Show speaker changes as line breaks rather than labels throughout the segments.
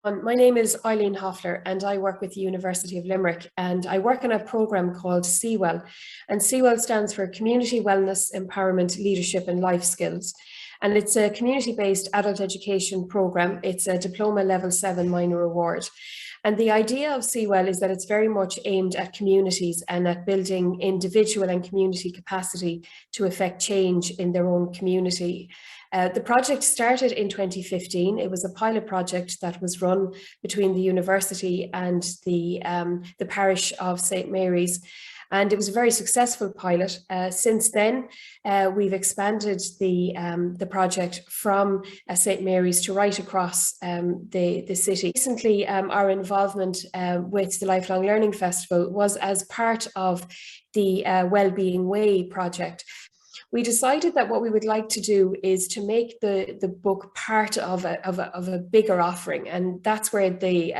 My name is Eileen Hoffler and I work with the University of Limerick, and I work on a programme called CWELL, and CWELL stands for Community Wellness, Empowerment, Leadership and Life Skills. And it's a community-based adult education programme. It's a diploma level 7 minor award. And the idea of CWELL is that it's very much aimed at communities and at building individual and community capacity to affect change in their own community. The project started in 2015. It was a pilot project that was run between the university and the parish of St. Mary's. And it was a very successful pilot. Since then, we've expanded the project from St. Mary's to right across the city. Recently, our involvement with the Lifelong Learning Festival was as part of the Wellbeing Way project. We decided that what we would like to do is to make the book part of a bigger offering, and that's where the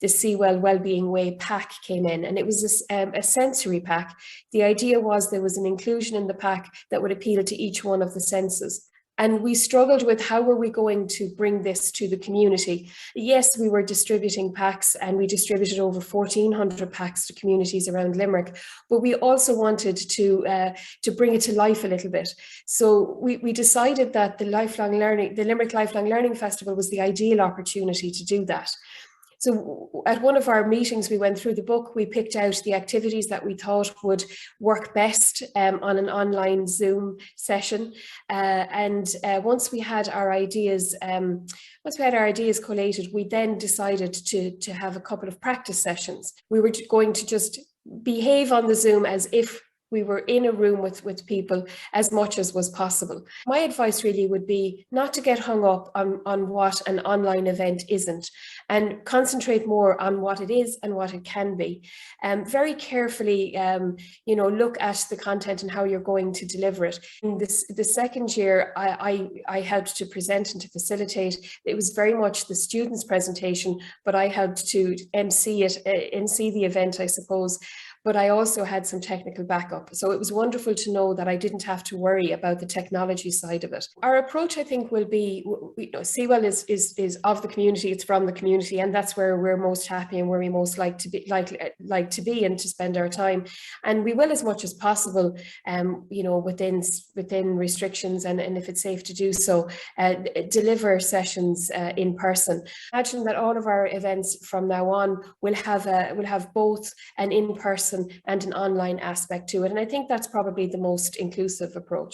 CWELL Wellbeing Way pack came in, and it was a sensory pack. The idea was there was an inclusion in the pack that would appeal to each one of the senses. And we struggled with how were we going to bring this to the community. Yes, we were distributing packs, and we distributed over 1,400 packs to communities around Limerick, but we also wanted to bring it to life a little bit. So we decided that the Limerick Lifelong Learning Festival was the ideal opportunity to do that. So at one of our meetings, we went through the book, we picked out the activities that we thought would work best on an online Zoom session. Once we had our ideas collated, we then decided to have a couple of practice sessions. We were going to just behave on the Zoom as if we were in a room with people as much as was possible. My advice really would be not to get hung up on what an online event isn't, and concentrate more on what it is and what it can be. Very carefully, look at the content and how you're going to deliver it. In the second year, I helped to present and to facilitate. It was very much the students' presentation, but I helped to MC the event, I suppose. But I also had some technical backup. So it was wonderful to know that I didn't have to worry about the technology side of it. Our approach, I think, will be, CWELL is of the community, it's from the community, and that's where we're most happy and where we most like to be and to spend our time. And we will, as much as possible, within restrictions and if it's safe to do so, deliver sessions in person. Imagine that all of our events from now on will have both an in-person and an online aspect to it. And I think that's probably the most inclusive approach.